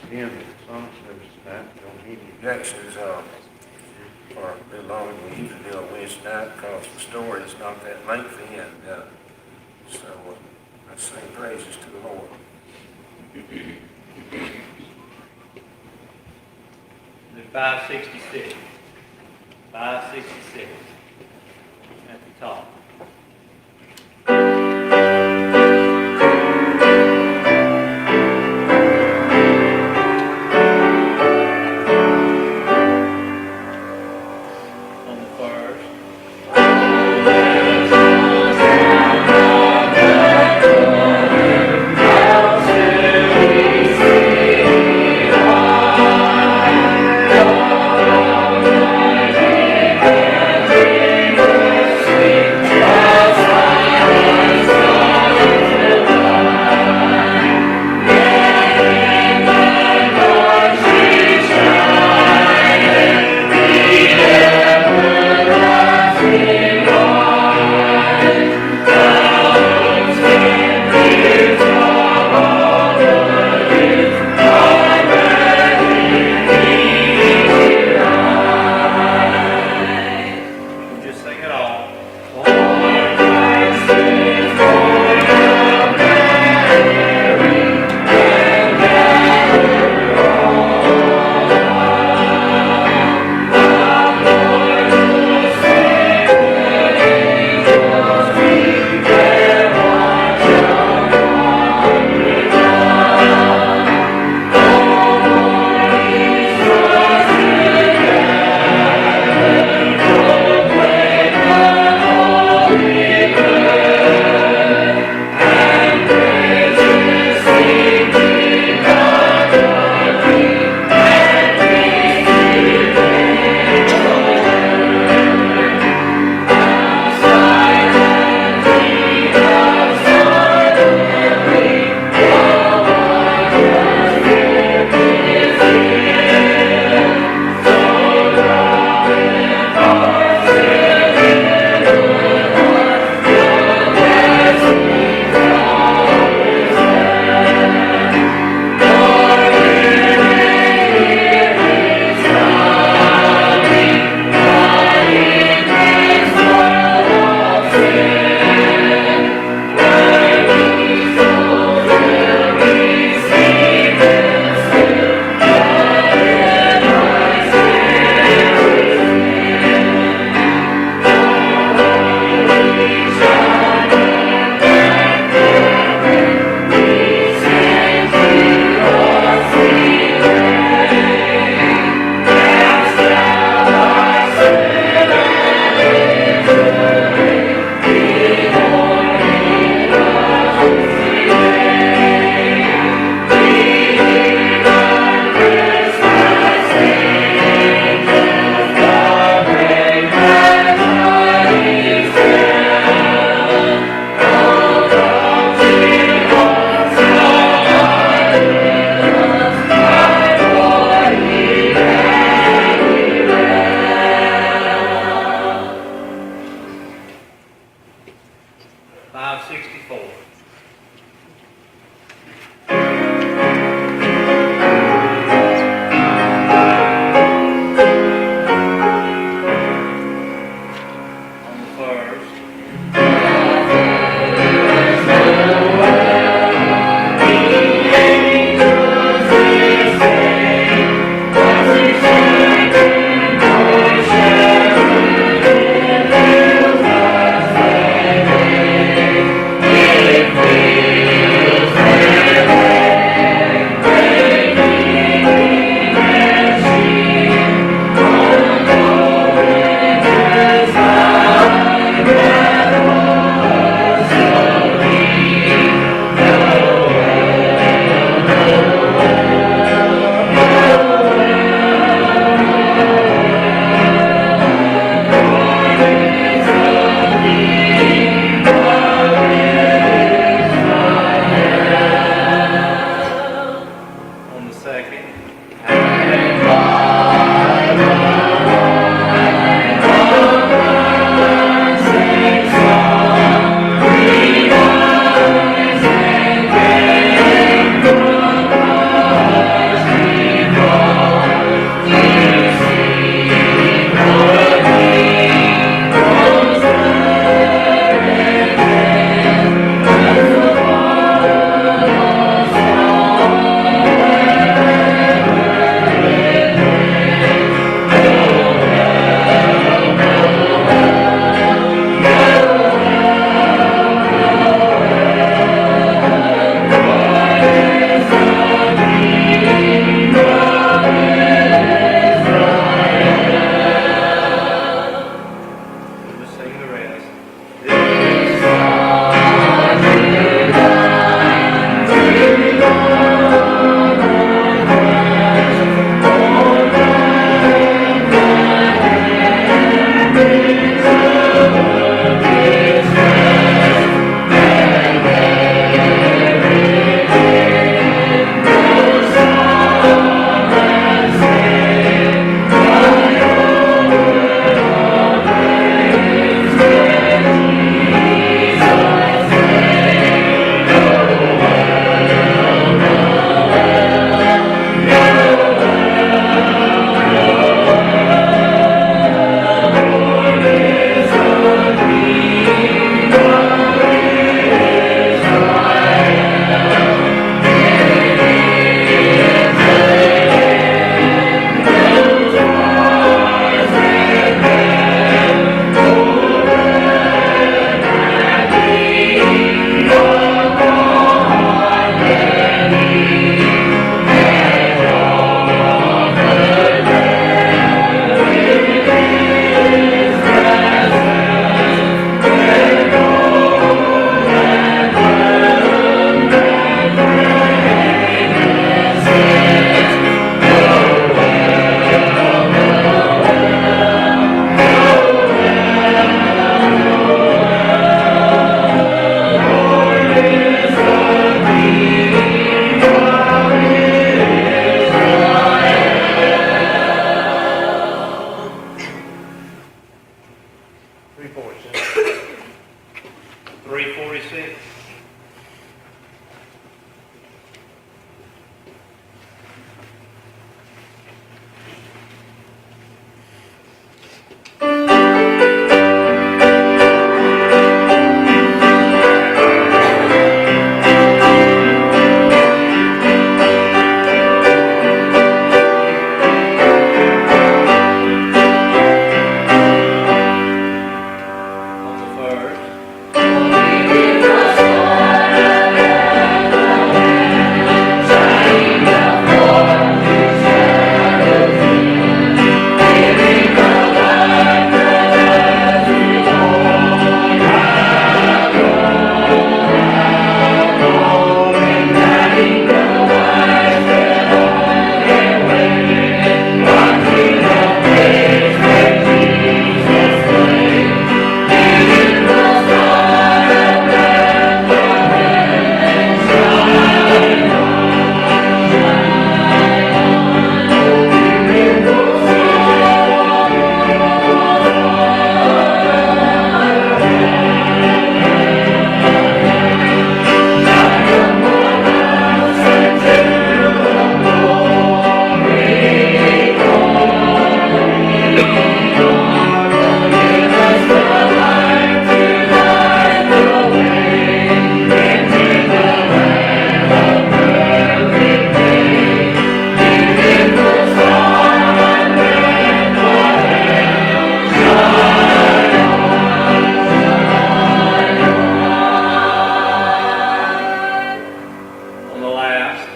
Again, the song service tonight, don't need any. Jackson's, are a little longer than we usually do on Wednesday night because the story is not that lengthy and, so I sing praises to the Lord. The 566. 566. At the top. On the first. Thank last.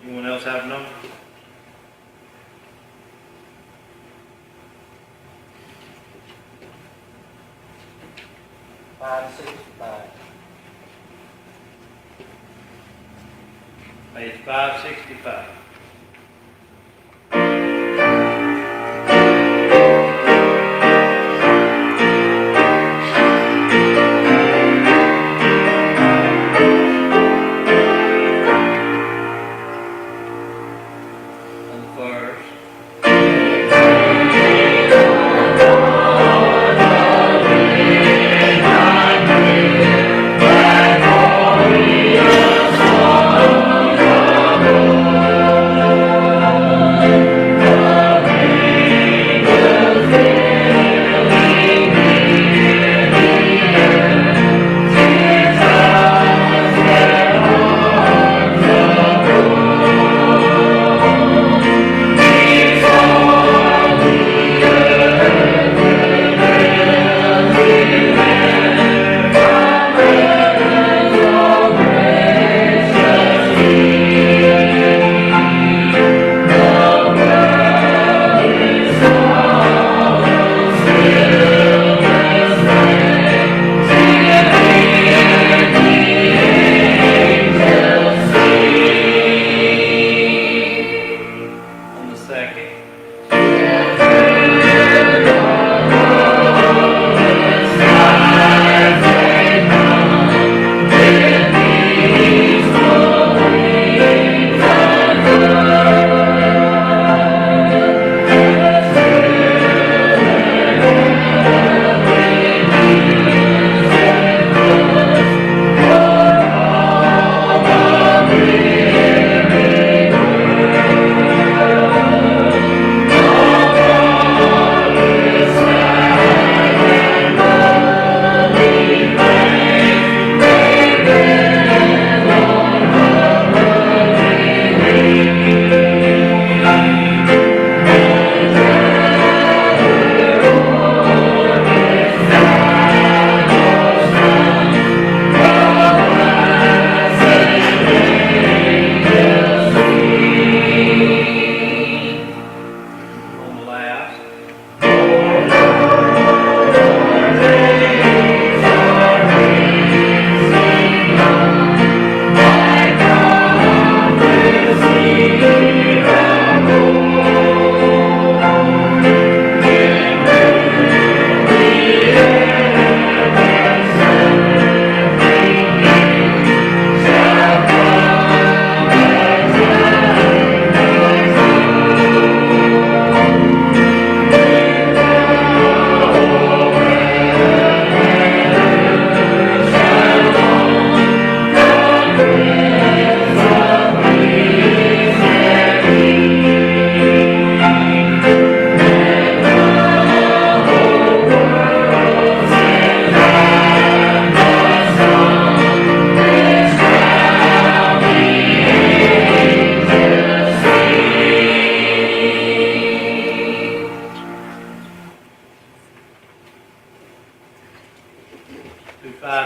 Anyone else have a number? Page 565. On the first. Thank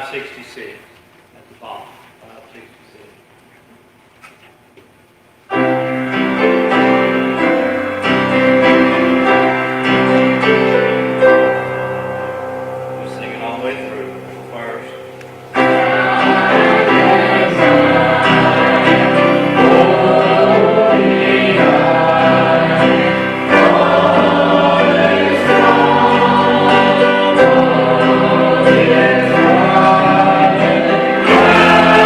566 at the bottom, 566. We'll sing it all the way through first. Thank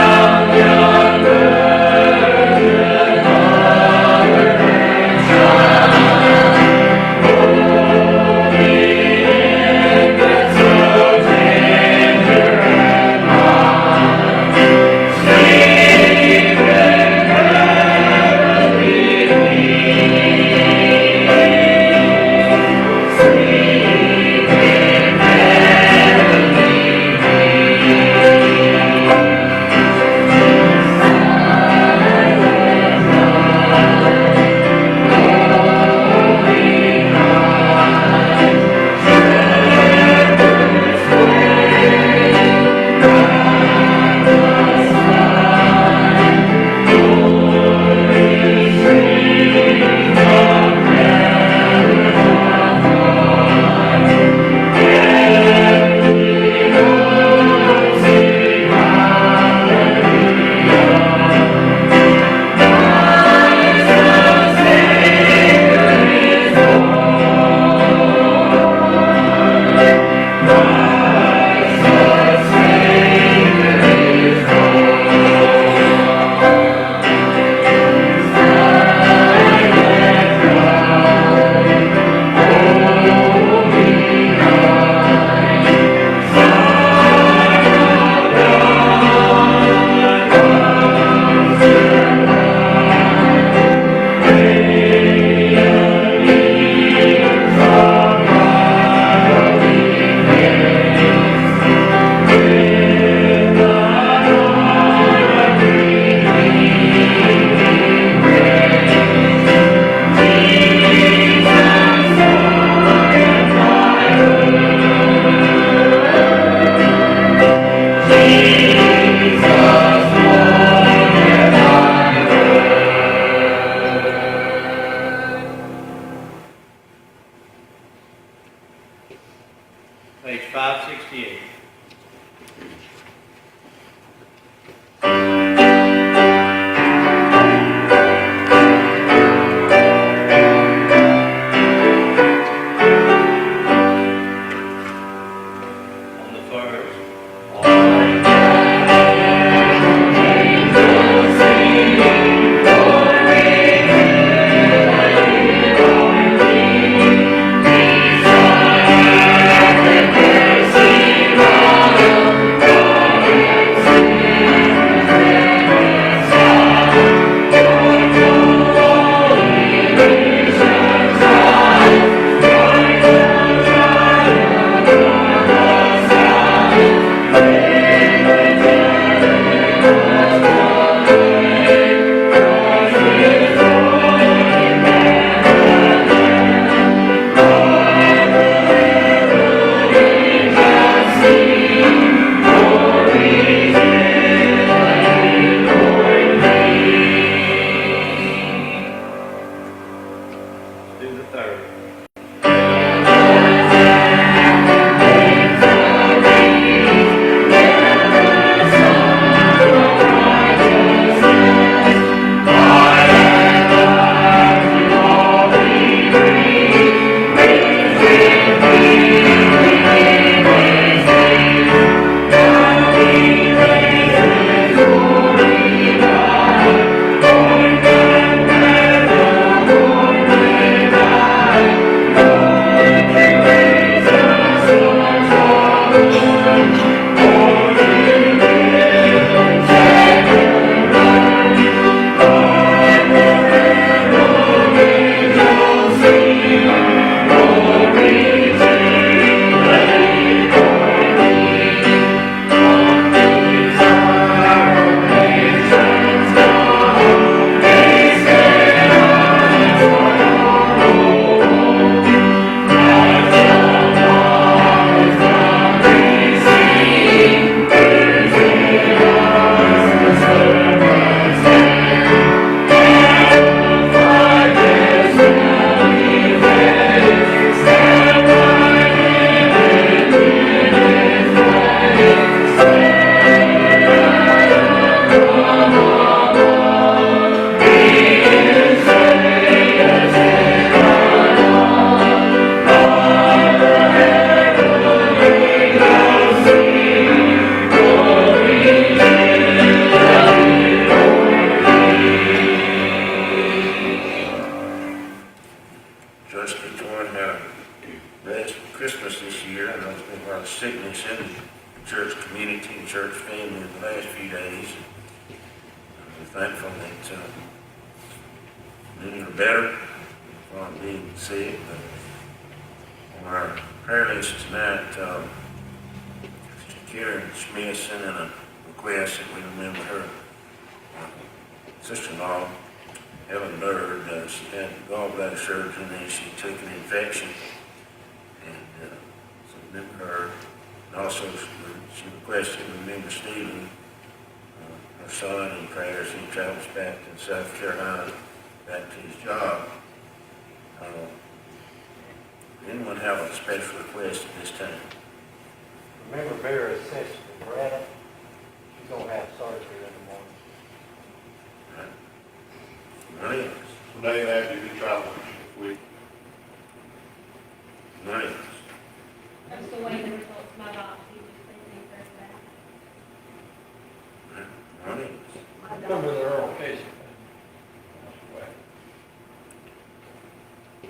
visiting church family in the last few days. We're thankful that many are better from being sick. But on our prayer list tonight, Karen Smith sent in a request that we remember her sister-in-law, Helen Bird. She had gallbladder surgery and she took an infection. And so remember her. And also she requested to remember Stephen, her son, in prayers. He travels back to South Carolina, back to his job. Anyone have a special request at this time? Remember Barry's sister, Bretta? She's gonna have surgery in the morning. Right. Nice. Today, after you travel this week. Nice. I'm still waiting the results of my biopsy, which they think they're Nice. bad. My Remember daughter, the Earl Casey.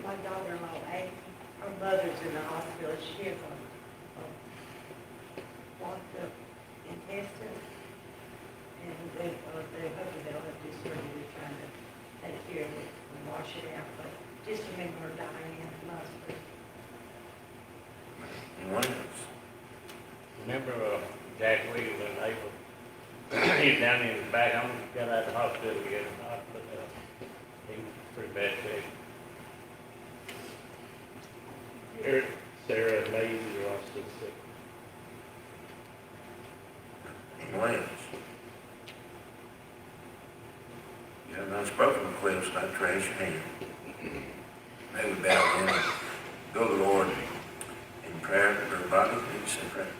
My daughter-in-law, her mother's in the hospital. She has a blocked up intestine, and they hoping they'll have to do surgery trying to take care of it and wash it out. But just remember her dying in Musgrave. Anyone else? Remember Jack Williams in April? He's down in the back home, got out of the hospital again, but he was pretty bad shape. Sarah and Maisie are all still sick. Anyone else? You have an unspoken request, not to raise your hand. May we bow down and go to the Lord in prayer. Everybody, please say prayer.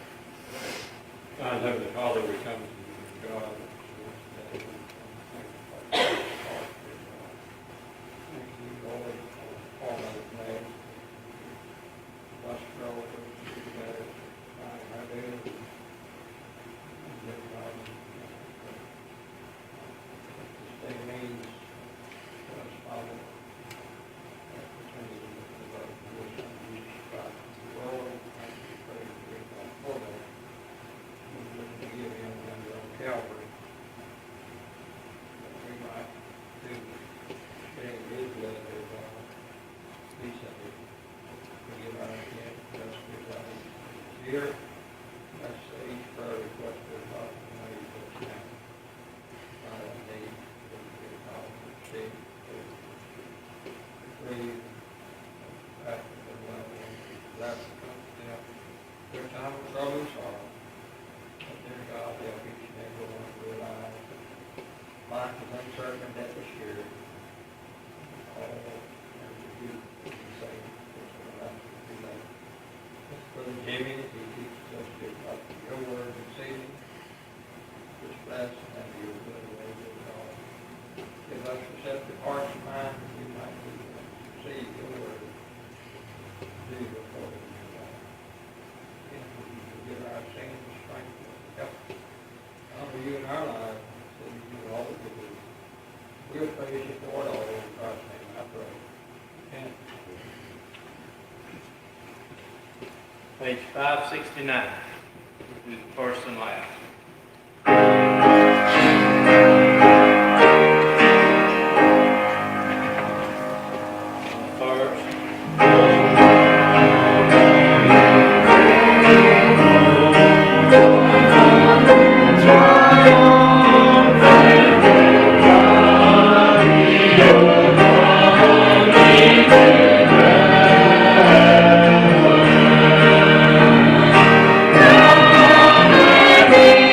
God, Heavenly Father, we come to you, God. Thank you, Lord, for all that you've made. Bless your Lord, together, our daily. This day means to us, Father, that continue to love your Son, Jesus Christ. Lord, thank you for your for that. To give him under on Calvary, that we might do getting his blood of be saved. Forgive our sins, bless his life. Here, let's say each prayer request of God made this now. God, I need to get all the sick, free, after the love and last comes down. Their time of trouble and sorrow. Dear God, help each and every one of their lives. Life is uncertain, death is sure. All and to you to be saved. It's a life to be late. Brother Jimmy, he teaches us to about your word and season. Just bless and have your good way with God. Give us receptive hearts and minds that we might receive your word. Do according to your life. Again, we forgive our sins and strength. Help honor you in our lives, so you do all that we do. We'll praise you for it all in Christ's name, I pray. Amen. Page 569, is the first and last. Thank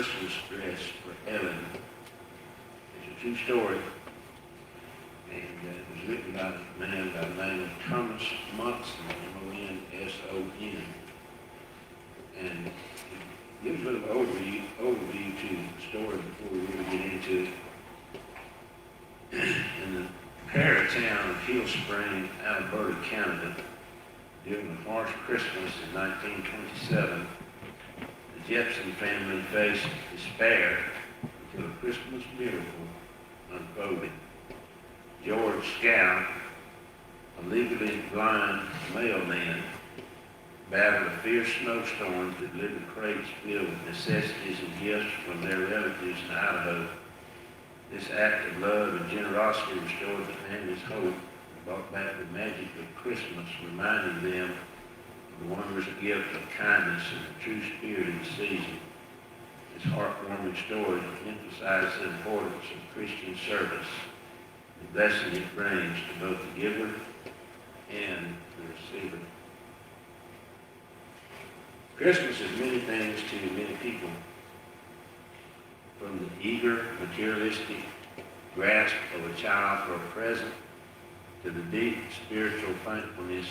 Christmas Dress for Ellen. It's a true story, and it was written by a man by the name of Thomas Monson, M-O-N-S-O-N. And it gives a little overview to the story before we really get into it. In the prairie town of Hill Spring, Alberta, Canada, during the harsh Christmas in 1927, the Jepson family faced despair until a Christmas miracle unfolded. George Scout, a legally blind mailman, battled a fierce snowstorm to deliver crates filled with necessities and gifts from their relatives in Idaho. This act of love and generosity restored the family's hope and brought back the magic of Christmas, reminding them of the wondrous gift of kindness and the true spirit of the season. This heartwarming story emphasizes the importance of Christian service, the blessing it brings to both the giver and the receiver. Christmas is many things to many people, from the eager, materialistic grasp of a child for a present to the deep spiritual thankfulness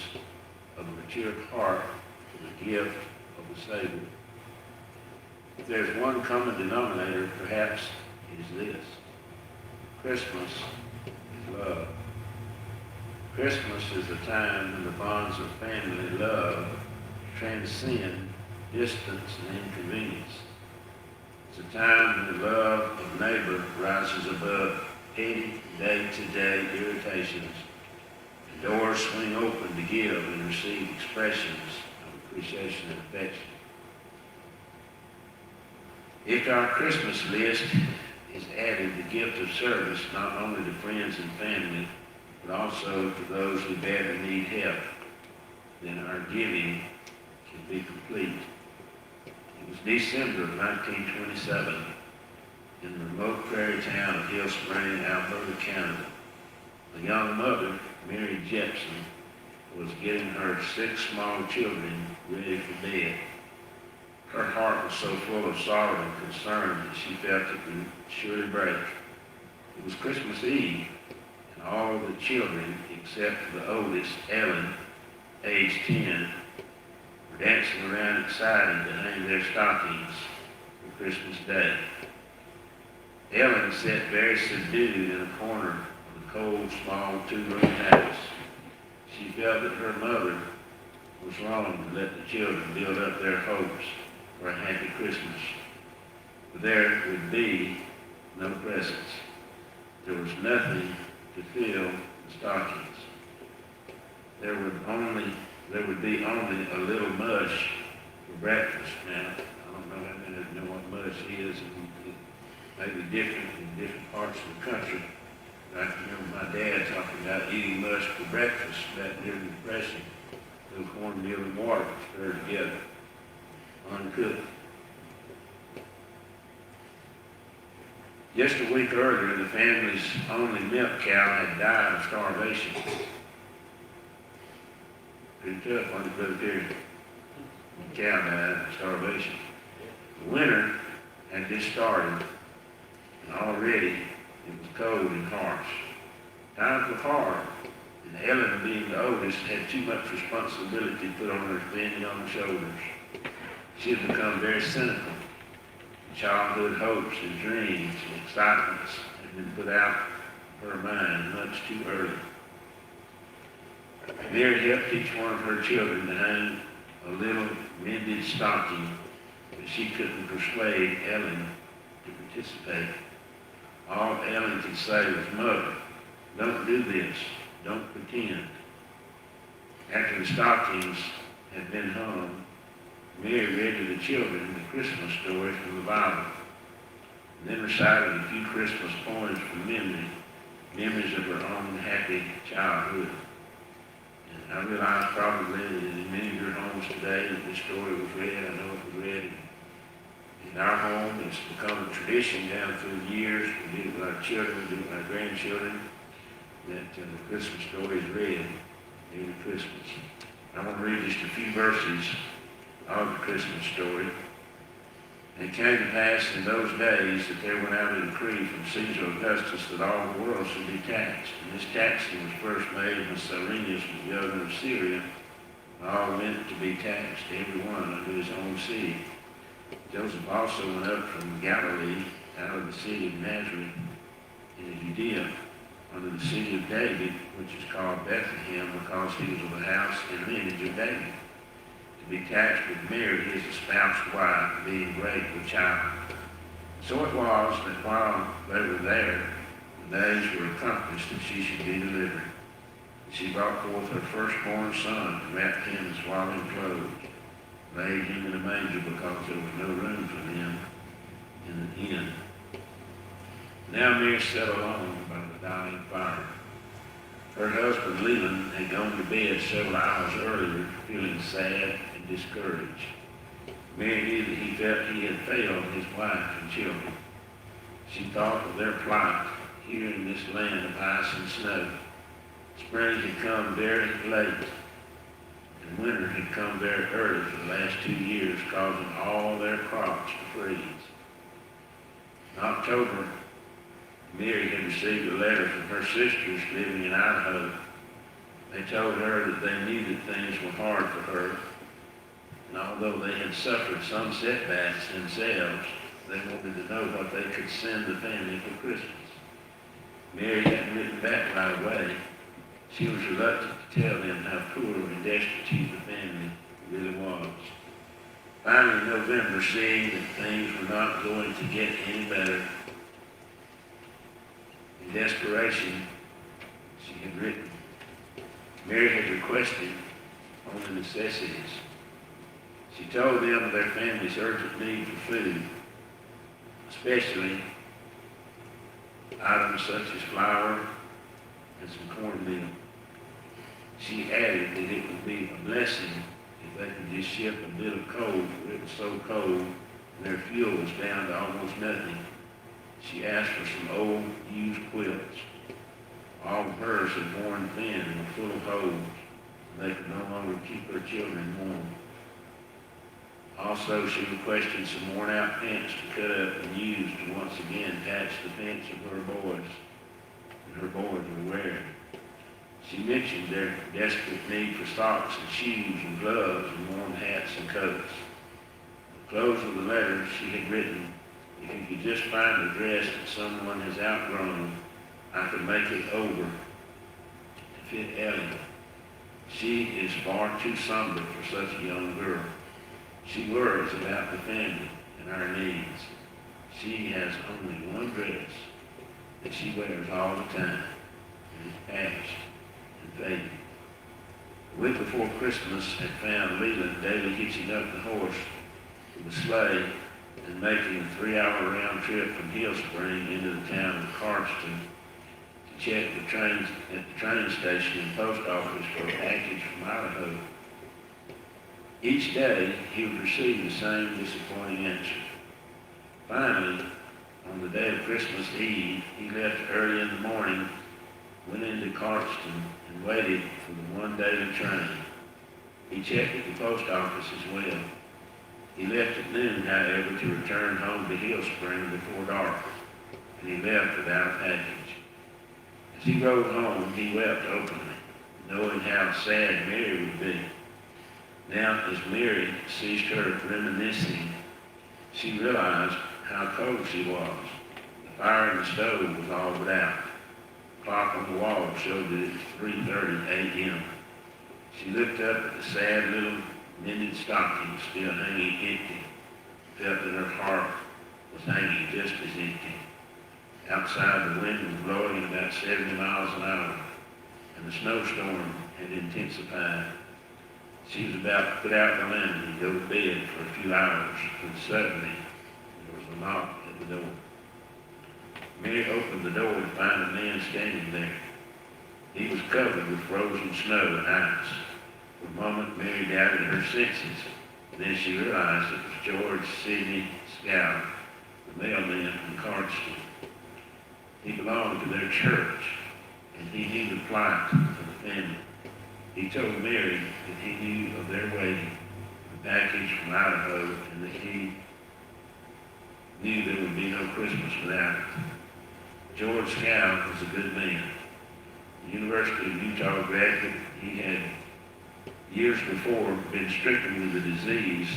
of a mature heart for the gift of the Savior. If there's one common denominator, perhaps it is this: Christmas is love. Christmas is the time when the bonds of family love transcend distance and inconvenience. It's a time when the love of neighbor rises above petty, day-to-day irritations. The doors swing open to give and receive expressions of appreciation and affection. If to our Christmas list is added the gift of service, not only to friends and family, but also to those who badly need help, then our giving can be complete. It was December of 1927 in the remote prairie town of Hill Spring, Alberta, Canada. A young mother, Mary Jepson, was getting her 6 small children ready for bed. Her heart was so full of sorrow and concern that she felt it would surely break. It was Christmas Eve, and all of the children, except the oldest, Ellen, age 10, were dancing around excited to hang their stockings for Christmas Day. Ellen sat very subdued in a corner of the cold, small 2-room house. She felt that her mother was wrong to let the children build up their hopes for a happy Christmas. But there would be no presents. There was nothing to fill the stockings. There would be only a little mush for breakfast. Now, I don't know how many of you know what mush is, and it may be different in different parts of the country. I can remember my dad talking about eating mush for breakfast back during the Depression. Little cornmeal and water stirred together, uncooked. Just a week earlier, the family's only milk cow had died of starvation. Pretty tough on the Brother Terry. The cow died of starvation. The winter had just started, and already it was cold and harsh. Times were hard, and Ellen, being the oldest, had too much responsibility put on her thin young shoulders. She had become very cynical. Childhood hopes and dreams and excitements had been put out of her mind much too early. Mary helped each one of her children to hang a little mended stocking, but she couldn't persuade Ellen to participate. All Ellen could say was, "Mother, don't do this. Don't pretend." After the stockings had been hung, Mary read to the children the Christmas story from the Bible, and then recited a few Christmas poems from memory, memories of her own happy childhood. And I realize probably that in many of your homes today that this story was read. I know it was read in our home. It's become a tradition down through the years. We do it with our children, we do it with our grandchildren, that the Christmas story is read every Christmas. I want to read just a few verses of the Christmas story. And it came to pass in those days that there went out a decree from Caesar Augustus that all the world should be taxed. And this taxing was first made when Cyrenius was governor of Syria. And all went to be taxed, every one unto his own city. Joseph also went up from Galilee, out of the city of Nazareth, into Judea, unto the city of David, which is called Bethlehem, because he was of the house and lineage of David, to be taxed with Mary, his espoused wife, being great with child. So it was that while they were there, the days were accomplished that she should be delivered. And she brought forth her firstborn son, and wrapped him in swaddling clothes, laid him in a manger, because there was no room for them in the inn. Now Mary sat alone by the dying fire. Her husband Leland had gone to bed several hours earlier, feeling sad and discouraged. Mary knew that he felt he had failed his wife and children. She thought of their plight here in this land of ice and snow. Spring had come very late, and winter had come very early for the last 2 years, causing all their crops to freeze. In October, Mary had received a letter from her sisters living in Idaho. They told her that they knew that things were hard for her, and although they had suffered some setbacks themselves, they wanted to know what they could send the family for Christmas. Mary hadn't written back right away. She was reluctant to tell them how poor and destitute the family really was. Finally, in November, seeing that things were not going to get any better, in desperation, she had written. Mary had requested on the necessities. She told them of their family's urgent need for food, especially items such as flour and some cornmeal. She added that it would be a blessing if they could just ship a bit of coal, for it was so cold and their fuel was down to almost nothing. She asked for some old, used quilts. All of hers had worn thin and were full of holes, and they could no longer keep their children warm. Also, she requested some worn-out pants to cut up and use to once again patch the pants of her boys and her boys were wearing. She mentioned their desperate need for socks and shoes and gloves and warm hats and coats. At the close of the letter, she had written, "If you could just find a dress that someone has outgrown, I could make it over to fit Ellie. She is far too somber for such a young girl. She worries about the family and our needs. She has only one dress that she wears all the time, and it's patched and faded." The week before Christmas had found Leland daily hitching up the horse to the sleigh and making a 3-hour round trip from Hill Spring into the town of Cardston to check the trains at the train station and post office for a package from Idaho. Each day, he would receive the same disappointing answer. Finally, on the day of Christmas Eve, he left early in the morning, went into Cardston, and waited for the one daily train. He checked at the post office as well. He left at noon, however, to return home to Hill Spring before dark, and he left without a package. As he rode home, he wept openly, knowing how sad Mary would be. Now, as Mary ceased her reminiscing, she realized how cold she was. The fire in the stove was all but out. The clock on the wall showed that it was 3:30 a.m. She looked up at the sad little mended stocking still hanging empty, felt that her heart was hanging just as empty. Outside, the wind was blowing at about 70 miles an hour, and the snowstorm had intensified. She was about to put out the lantern and go to bed for a few hours, when suddenly there was a knock at the door. Mary opened the door to find a man standing there. He was covered with frozen snow and ice. For a moment, Mary doubted her senses. Then she realized it was George Sidney Scout, the mailman from Cardston. He belonged to their church, and he knew the plight of the family. He told Mary that he knew of their waiting, the package from Idaho, and that he knew there would be no Christmas without it. George Scow was a good man. University of Utah graduate, he had years before been stricken with a disease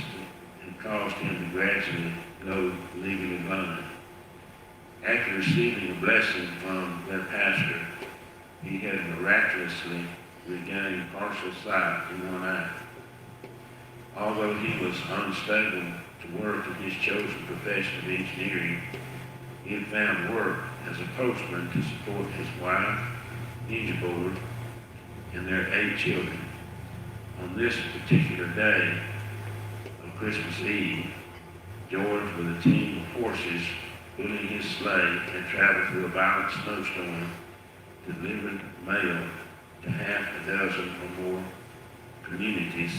that caused him to gradually go legally blind. After receiving a blessing from their pastor, he had miraculously regained partial sight in one eye. Although he was unstable to work in his chosen profession of engineering, he had found work as a postman to support his wife, Ingeborg, and their 8 children. On this particular day, on Christmas Eve, George, with a team of horses pulling his sleigh, had traveled through a violent snowstorm to deliver mail to half a dozen or more communities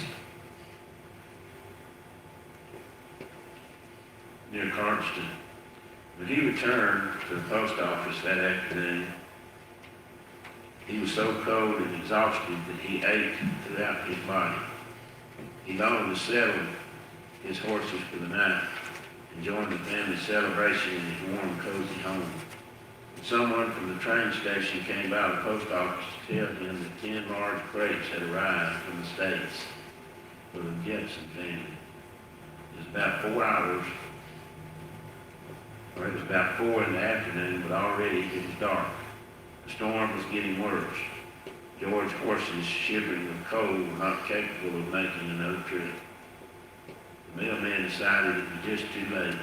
near Cardston. When he returned to the post office that afternoon, he was so cold and exhausted that he ached throughout his body. He longed to settle his horses for the night and join the family celebration in his warm, cozy home. Someone from the train station came by the post office to tell him that 10 large crates had arrived from the States for the Jepson family. It was about 4 hours, or it was about 4 in the afternoon, but already it was dark. The storm was getting worse. George's horses, shivering with cold, were not capable of making another trip. The mailman decided it was just too late.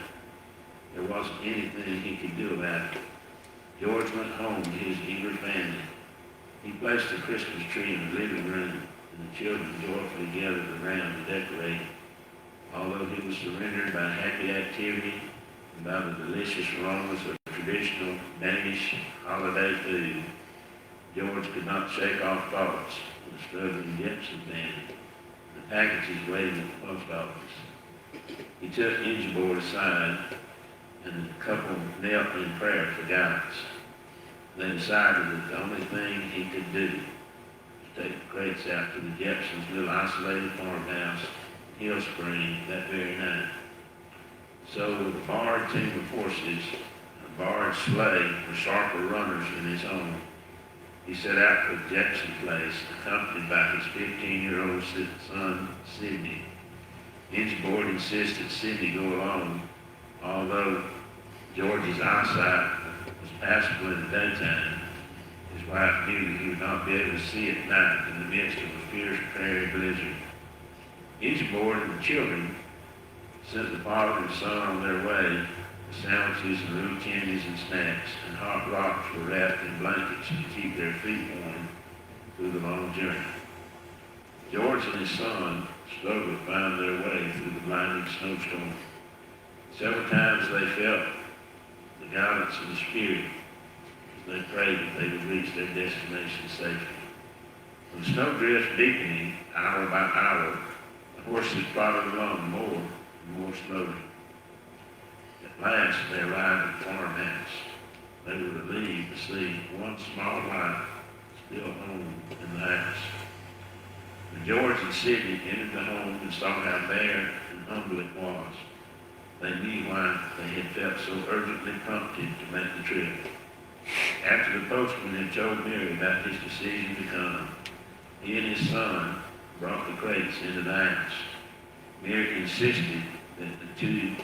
There wasn't anything he could do about it. George went home to his eager family. He placed the Christmas tree in the living room, and the children joyfully gathered around to decorate. Although he was surrendered by happy activity and by the delicious aromas of traditional Danish holiday food, George could not shake off thoughts of the struggling Jepson family, the packages waiting at the post office. He took Ingeborg aside, and the couple knelt in prayer for guidance. They decided that the only thing he could do was take the crates out to the Jepsons' little isolated farmhouse in Hill Spring that very night. So with a borrowed team of horses and a borrowed sleigh for sharper runners than his own, he set out for the Jepson place, accompanied by his 15-year-old son, Sidney. Ingeborg insisted Sidney go along, although George's eyesight was passable in the daytime. His wife knew that he would not be able to see at night in the midst of a fierce prairie blizzard. Ingeborg and the children sent the father and son on their way with sandwiches and little candies and snacks, and hot rocks were wrapped in blankets to keep their feet warm through the long journey. George and his son struggled to find their way through the blinding snowstorm. Several times they felt the guidance of the Spirit as they prayed that they would reach their destination safely. With the snowdrift deepening hour by hour, the horses plodded along more and more slowly. At last they arrived at the farmhouse. They were relieved to see one small light still home in the house. When George and Sidney entered the home and saw how bare and humble it was, they knew why they had felt so urgently prompted to make the trip. After the postman had told Mary about his decision to come, he and his son brought the crates into the house. Mary insisted that the two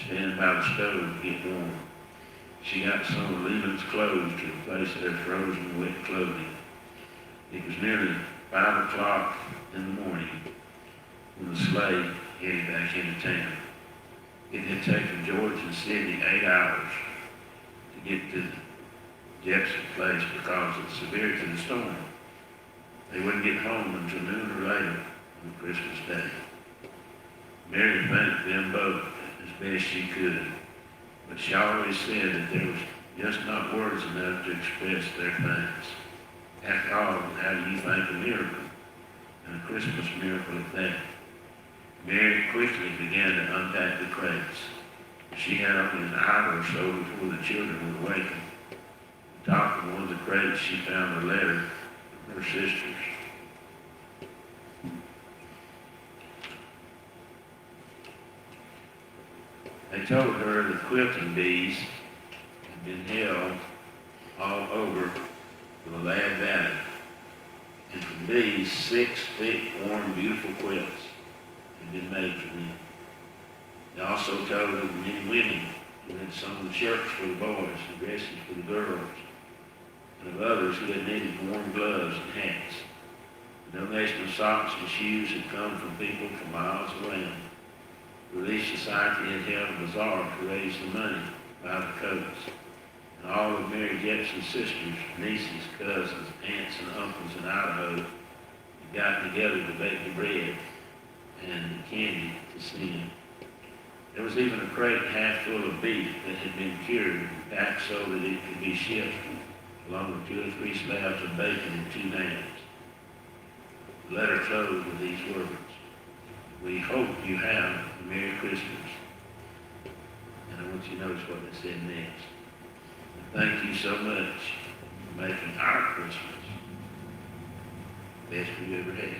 stand by the stove to get warm. She got some of Leland's clothes to replace their frozen wet clothing. It was nearly 5 o'clock in the morning when the sleigh headed back into town. It had taken George and Sidney 8 hours to get to the Jepson place because of the severity of the storm. They wouldn't get home until noon or later on Christmas Day. Mary thanked them both as best she could, but she always said that there was just not words enough to express their thanks. After all, how do you thank a miracle, and a Christmas miracle at that? Mary quickly began to unpack the crates. She had only an hour or so before the children would awaken. On top of one of the crates, she found a letter from her sisters. They They told her the quilting bees had been held all over the Lad Valley. And from these, 6 thick, warm, beautiful quilts had been made for them. They also told her the many women who had sewn the shirts for the boys and dresses for the girls, and of others who had knitted warm gloves and hats. The donation of socks and shoes had come from people from miles around. The Relief Society had held a bazaar to raise the money to buy the coats. And all of Mary Jepson's sisters, nieces, cousins, aunts, and uncles in Idaho had gotten together to bake the bread and the candy to send. There was even a crate half full of beef that had been cured and packed so that it could be shipped, along with 2 or 3 slabs of bacon and 2 nams. The letter closed with these words: "We hope you have a Merry Christmas." And I want you to notice what it said next. Thank you so much for making our Christmas the best we ever had.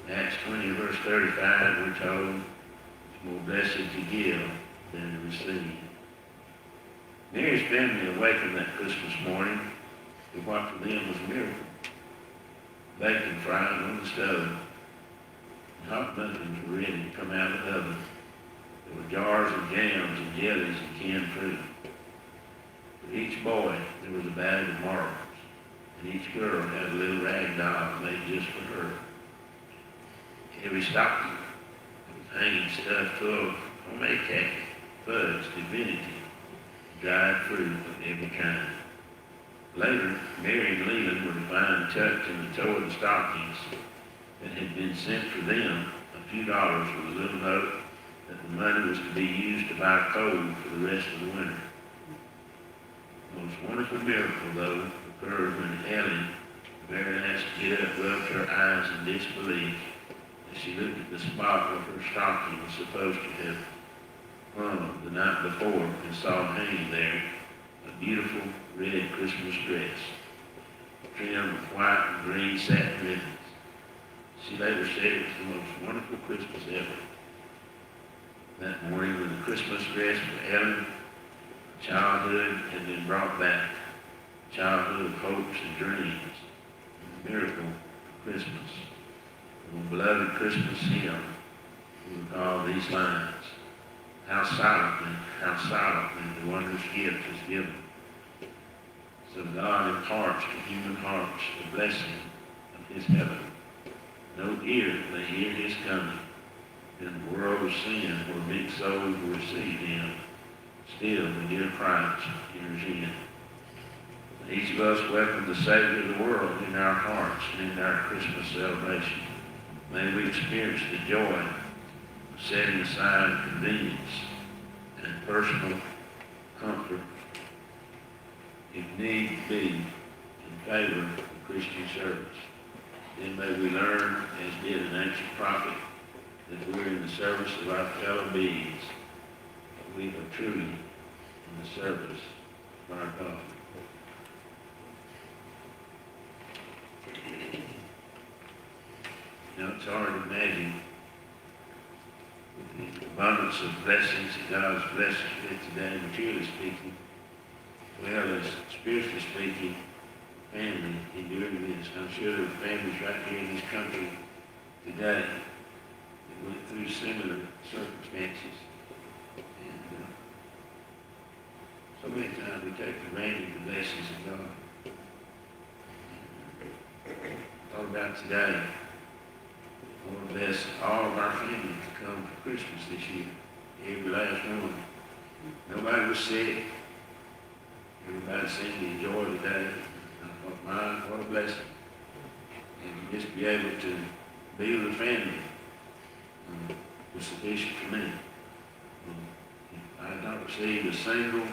In Acts 20, verse 35, we're told it's more blessed to give than to receive. Mary's family awakened that Christmas morning to what for them was a miracle. Bacon frying on the stove, and hot muffins were ready to come out of the oven. There were jars of jams and jellies and canned fruit. For each boy, there was a bag of marbles, and each girl had a little rag doll made just for her. Every stocking was hanging stuffed full of homemade candy, fudge, divinity, dried fruit of every kind. Later, Mary and Leland were to find tucked in the toe of the stockings that had been sent for them a few dollars with a little note that the money was to be used to buy coal for the rest of the winter. The most wonderful miracle, though, occurred when Ellen, the very last to get up, rubbed her eyes in disbelief as she looked at the spot where her stocking was supposed to have hung the night before and saw hanging there a beautiful red Christmas dress, trimmed with white and green satin ribbons. She later said it was the most wonderful Christmas ever. That morning, when the Christmas dress for Ellen, childhood had been brought back, childhood of hopes and dreams, and the miracle of Christmas. From a beloved Christmas hymn, we recall these lines: how silently the wondrous gift is given. So God imparts to human hearts the blessing of his heaven. No ear may hear his coming. In the world of sin where big souls will receive him, still the dear Christ enters in. Each of us welcome the Savior of the world in our hearts and in our Christmas celebration. May we experience the joy of setting aside convenience and personal comfort, if need be, in favor of Christian service. Then may we learn, as did an ancient prophet, that we're in the service of our fellow beings, that we are truly in the service of our God. You know, it's hard to imagine the abundance of blessings that God's blessed us with today, materially speaking, as well as spiritually speaking, family enduring this. I'm sure there are families right here in this country today that went through similar circumstances. And so many times we take for granted the blessings of God. Talk about today. Lord bless all of our family to come for Christmas this year. Every last one. Nobody was sick. Everybody seemed to enjoy the day. I thought, my, what a blessing. And just be able to be with a family was sufficient for me. I had not received a single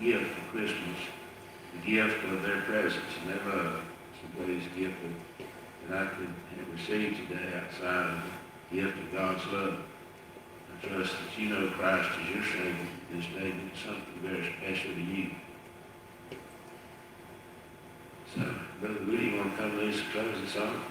gift for Christmas, the gift of their presence and their love. Somebody's gift that I could have received today outside of the gift of God's love. I trust that you know Christ as your Savior. This day means something very special to you. So, Brother Woody, you want to come to this closing song?